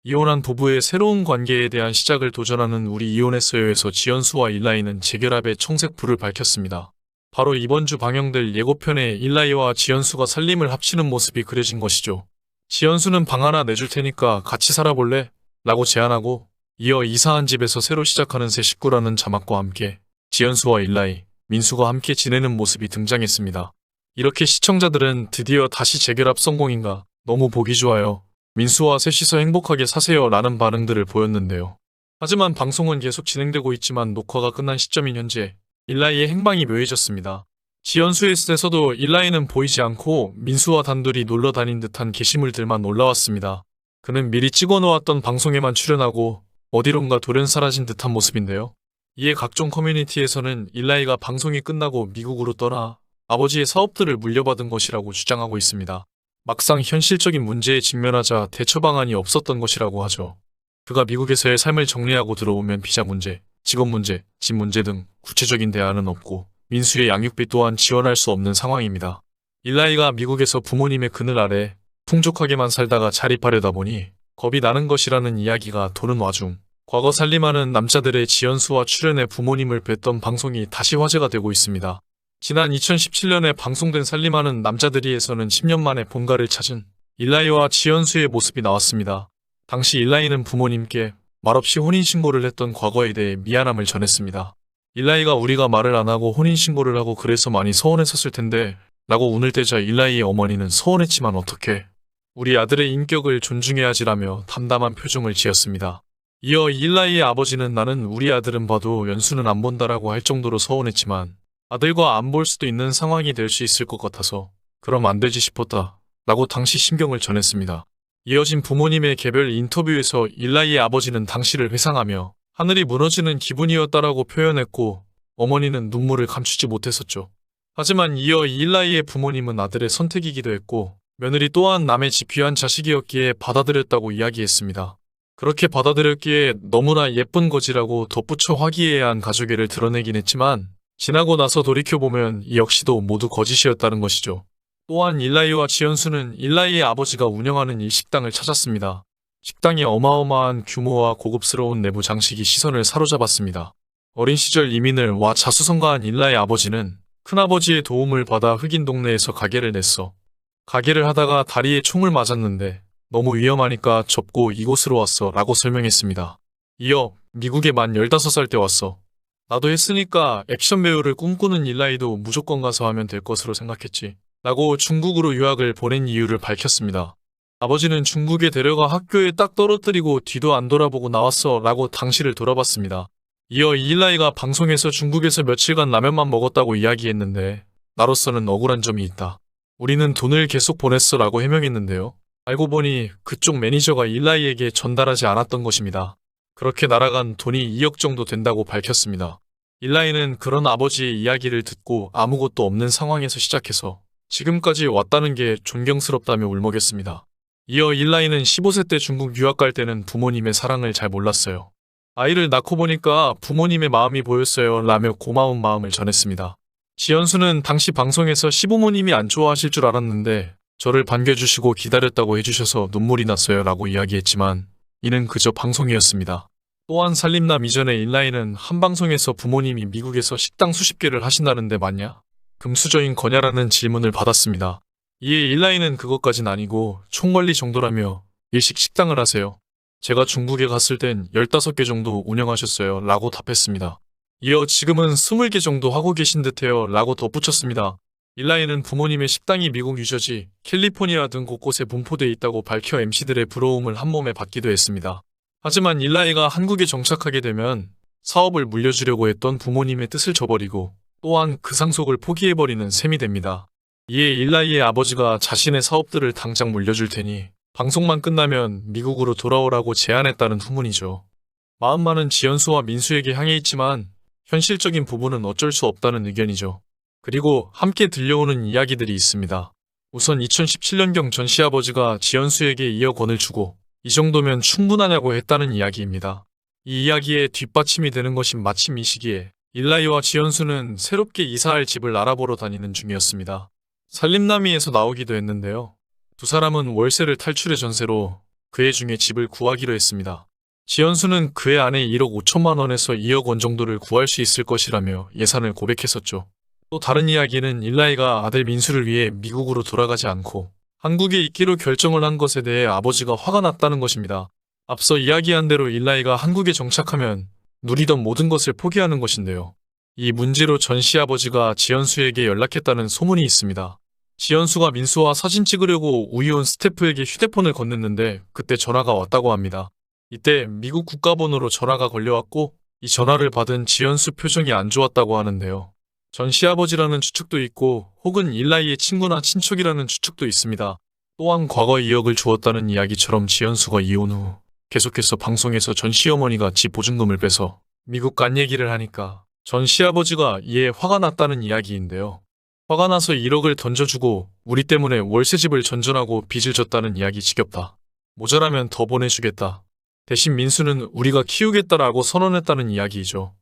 이혼한 부부의 새로운 관계에 대한 시작을 도전하는 우리 이혼했어요에서 지연수와 일라이는 재결합의 청색 불을 밝혔습니다. 바로 이번 주 방영될 예고편에 일라이와 지연수가 살림을 합치는 모습이 그려진 것이죠. 지연수는 방 하나 내줄 테니까 같이 살아볼래? 라고 제안하고 이어 이사한 집에서 새로 시작하는 새 식구라는 자막과 함께 지연수와 일라이, 민수가 함께 지내는 모습이 등장했습니다. 이렇게 시청자들은 드디어 다시 재결합 성공인가? 너무 보기 좋아요. 민수와 셋이서 행복하게 사세요 라는 반응들을 보였는데요. 하지만 방송은 계속 진행되고 있지만 녹화가 끝난 시점인 현재 일라이의 행방이 묘해졌습니다. 지연수의 셋에서도 일라이는 보이지 않고 민수와 단둘이 놀러 다닌 듯한 게시물들만 올라왔습니다. 그는 미리 찍어놓았던 방송에만 출연하고 어디론가 돌연 사라진 듯한 모습인데요. 이에 각종 커뮤니티에서는 일라이가 방송이 끝나고 미국으로 떠나 아버지의 사업들을 물려받은 것이라고 주장하고 있습니다. 막상 현실적인 문제에 직면하자 대처 방안이 없었던 것이라고 하죠. 그가 미국에서의 삶을 정리하고 들어오면 비자 문제, 직업 문제, 집 문제 등 구체적인 대안은 없고 민수의 양육비 또한 지원할 수 없는 상황입니다. 일라이가 미국에서 부모님의 그늘 아래 풍족하게만 살다가 자립하려다 보니 겁이 나는 것이라는 이야기가 도는 와중 과거 살림하는 남자들의 지연수와 출연해 부모님을 뵀던 방송이 다시 화제가 되고 있습니다. 지난 2017년에 방송된 살림하는 남자들이에서는 10년 만에 본가를 찾은 일라이와 지연수의 모습이 나왔습니다. 당시 일라이는 부모님께 말없이 혼인신고를 했던 과거에 대해 미안함을 전했습니다. 일라이가 우리가 말을 안 하고 혼인신고를 하고 그래서 많이 서운했었을 텐데 라고 운을 떼자 일라이의 어머니는 서운했지만 어떡해. 우리 아들의 인격을 존중해야지라며 담담한 표정을 지었습니다. 이어 일라이의 아버지는 나는 우리 아들은 봐도 연수는 안 본다라고 할 정도로 서운했지만 아들과 안 볼 수도 있는 상황이 될 수 있을 것 같아서 그럼 안 되지 싶었다 라고 당시 심경을 전했습니다. 이어진 부모님의 개별 인터뷰에서 일라이의 아버지는 당시를 회상하며 하늘이 무너지는 기분이었다라고 표현했고 어머니는 눈물을 감추지 못했었죠. 하지만 이어 일라이의 부모님은 아들의 선택이기도 했고 며느리 또한 남의 집 귀한 자식이었기에 받아들였다고 이야기했습니다. 그렇게 받아들였기에 너무나 예쁜 거지라고 덧붙여 화기애애한 가족애를 드러내긴 했지만 지나고 나서 돌이켜보면 이 역시도 모두 거짓이었다는 것이죠. 또한 일라이와 지연수는 일라이의 아버지가 운영하는 일식당을 찾았습니다. 식당의 어마어마한 규모와 고급스러운 내부 장식이 시선을 사로잡았습니다. 어린 시절 이민을 와 자수성가한 일라의 아버지는 큰아버지의 도움을 받아 흑인 동네에서 가게를 냈어. 가게를 하다가 다리에 총을 맞았는데 너무 위험하니까 접고 이곳으로 왔어 라고 설명했습니다. 이어 미국에 만 15살 때 왔어. 나도 했으니까 액션 배우를 꿈꾸는 일라이도 무조건 가서 하면 될 것으로 생각했지. 라고 중국으로 유학을 보낸 이유를 밝혔습니다. 아버지는 중국에 데려가 학교에 딱 떨어뜨리고 뒤도 안 돌아보고 나왔어 라고 당시를 돌아봤습니다. 이어 일라이가 방송에서 중국에서 며칠간 라면만 먹었다고 이야기했는데 나로서는 억울한 점이 있다. 우리는 돈을 계속 보냈어 라고 해명했는데요. 알고 보니 그쪽 매니저가 일라이에게 전달하지 않았던 것입니다. 그렇게 날아간 돈이 2억 정도 된다고 밝혔습니다. 일라이는 그런 아버지의 이야기를 듣고 아무것도 없는 상황에서 시작해서 지금까지 왔다는 게 존경스럽다며 울먹였습니다. 이어 일라이는 15세 때 중국 유학 갈 때는 부모님의 사랑을 잘 몰랐어요. 아이를 낳고 보니까 부모님의 마음이 보였어요 라며 고마운 마음을 전했습니다. 지연수는 당시 방송에서 시부모님이 안 좋아하실 줄 알았는데 저를 반겨주시고 기다렸다고 해주셔서 눈물이 났어요 라고 이야기했지만 이는 그저 방송이었습니다. 또한 살림남 이전에 일라이는 한 방송에서 부모님이 미국에서 식당 수십 개를 하신다는데 맞냐? 금수저인 거냐라는 질문을 받았습니다. 이에 일라이는 그것까진 아니고 총관리 정도라며 일식 식당을 하세요. 제가 중국에 갔을 땐 15개 정도 운영하셨어요 라고 답했습니다. 이어 지금은 20개 정도 하고 계신 듯해요 라고 덧붙였습니다. 일라이는 부모님의 식당이 미국 뉴저지, 캘리포니아 등 곳곳에 분포돼 있다고 밝혀 MC들의 부러움을 한몸에 받기도 했습니다. 하지만 일라이가 한국에 정착하게 되면 사업을 물려주려고 했던 부모님의 뜻을 저버리고 또한 그 상속을 포기해버리는 셈이 됩니다. 이에 일라이의 아버지가 자신의 사업들을 당장 물려줄 테니 방송만 끝나면 미국으로 돌아오라고 제안했다는 후문이죠. 마음 많은 지연수와 민수에게 향해 있지만 현실적인 부분은 어쩔 수 없다는 의견이죠. 그리고 함께 들려오는 이야기들이 있습니다. 우선 2017년경 전 시아버지가 지연수에게 2억 원을 주고 이 정도면 충분하냐고 했다는 이야기입니다. 이 이야기에 뒷받침이 되는 것인 마침 이 시기에 일라이와 지연수는 새롭게 이사할 집을 알아보러 다니는 중이었습니다. 살림남이에서 나오기도 했는데요. 두 사람은 월세를 탈출해 전세로 그해 중에 집을 구하기로 했습니다. 지연수는 그해 안에 1억 5천만 원에서 2억 원 정도를 구할 수 있을 것이라며 예산을 고백했었죠. 또 다른 이야기는 일라이가 아들 민수를 위해 미국으로 돌아가지 않고 한국에 있기로 결정을 한 것에 대해 아버지가 화가 났다는 것입니다. 앞서 이야기한 대로 일라이가 한국에 정착하면 누리던 모든 것을 포기하는 것인데요. 이 문제로 전 시아버지가 지연수에게 연락했다는 소문이 있습니다. 지연수가 민수와 사진 찍으려고 우이온 스태프에게 휴대폰을 건넸는데 그때 전화가 왔다고 합니다. 이때 미국 국가번호로 전화가 걸려왔고 이 전화를 받은 지연수 표정이 안 좋았다고 하는데요. 전 시아버지라는 추측도 있고 혹은 일라이의 친구나 친척이라는 추측도 있습니다. 또한 과거 2억을 주었다는 이야기처럼 지연수가 이혼 후 계속해서 방송에서 전 시어머니가 집 보증금을 빼서 미국 간 얘기를 하니까 전 시아버지가 이에 화가 났다는 이야기인데요. 화가 나서 1억을 던져주고 우리 때문에 월세집을 전전하고 빚을 졌다는 이야기 지겹다. 모자라면 더 보내주겠다. 대신 민수는 우리가 키우겠다라고 선언했다는 이야기이죠.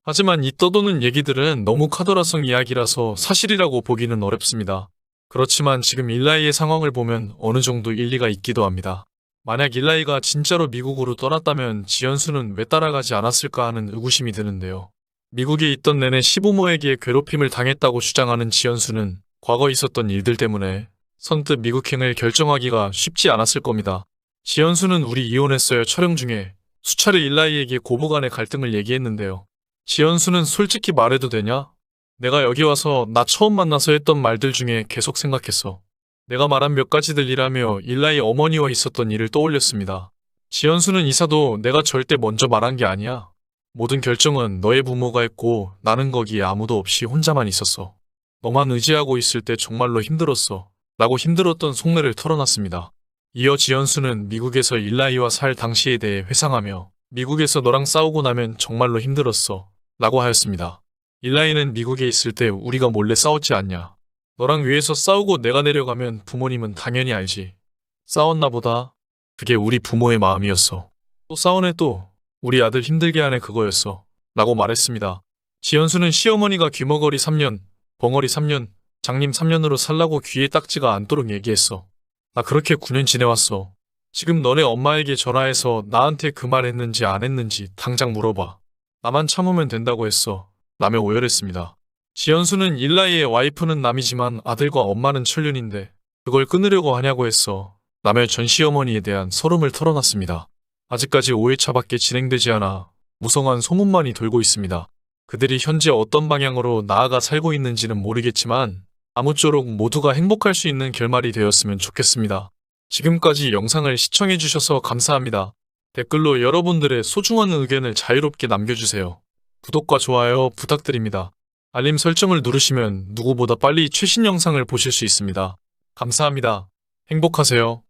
하지만 이 떠도는 얘기들은 너무 카더라성 이야기라서 사실이라고 보기는 어렵습니다. 그렇지만 지금 일라이의 상황을 보면 어느 정도 일리가 있기도 합니다. 만약 일라이가 진짜로 미국으로 떠났다면 지연수는 왜 따라가지 않았을까 하는 의구심이 드는데요. 미국에 있던 내내 시부모에게 괴롭힘을 당했다고 주장하는 지연수는 과거 있었던 일들 때문에 선뜻 미국행을 결정하기가 쉽지 않았을 겁니다. 지연수는 우리 이혼했어요 촬영 중에 수차례 일라이에게 고부간의 갈등을 얘기했는데요. 지연수는 솔직히 말해도 되냐? 내가 여기 와서 나 처음 만나서 했던 말들 중에 계속 생각했어. 내가 말한 몇 가지들이라며 일라이 어머니와 있었던 일을 떠올렸습니다. 지연수는 이사도 내가 절대 먼저 말한 게 아니야. 모든 결정은 너의 부모가 했고 나는 거기에 아무도 없이 혼자만 있었어. 너만 의지하고 있을 때 정말로 힘들었어. 라고 힘들었던 속내를 털어놨습니다. 이어 지연수는 미국에서 일라이와 살 당시에 대해 회상하며 미국에서 너랑 싸우고 나면 정말로 힘들었어. 라고 하였습니다. 일라이는 미국에 있을 때 우리가 몰래 싸웠지 않냐. 너랑 위에서 싸우고 내가 내려가면 부모님은 당연히 알지. 싸웠나 보다. 그게 우리 부모의 마음이었어. 또 싸우네 또. 우리 아들 힘들게 하네 그거였어. 라고 말했습니다. 지연수는 시어머니가 귀머거리 3년, 벙어리 3년, 장님 3년으로 살라고 귀에 딱지가 않도록 얘기했어. 나 그렇게 9년 지내왔어. 지금 너네 엄마에게 전화해서 나한테 그 말 했는지 안 했는지 당장 물어봐. 나만 참으면 된다고 했어. 라며 오열했습니다. 지연수는 일라이의 와이프는 남이지만 아들과 엄마는 천륜인데 그걸 끊으려고 하냐고 했어. 라며 전 시어머니에 대한 서름을 털어놨습니다. 아직까지 5회차밖에 진행되지 않아 무성한 소문만이 돌고 있습니다. 그들이 현재 어떤 방향으로 나아가 살고 있는지는 모르겠지만 아무쪼록 모두가 행복할 수 있는 결말이 되었으면 좋겠습니다. 지금까지 영상을 시청해주셔서 감사합니다. 댓글로 여러분들의 소중한 의견을 자유롭게 남겨주세요. 구독과 좋아요 부탁드립니다. 알림 설정을 누르시면 누구보다 빨리 최신 영상을 보실 수 있습니다. 감사합니다. 행복하세요.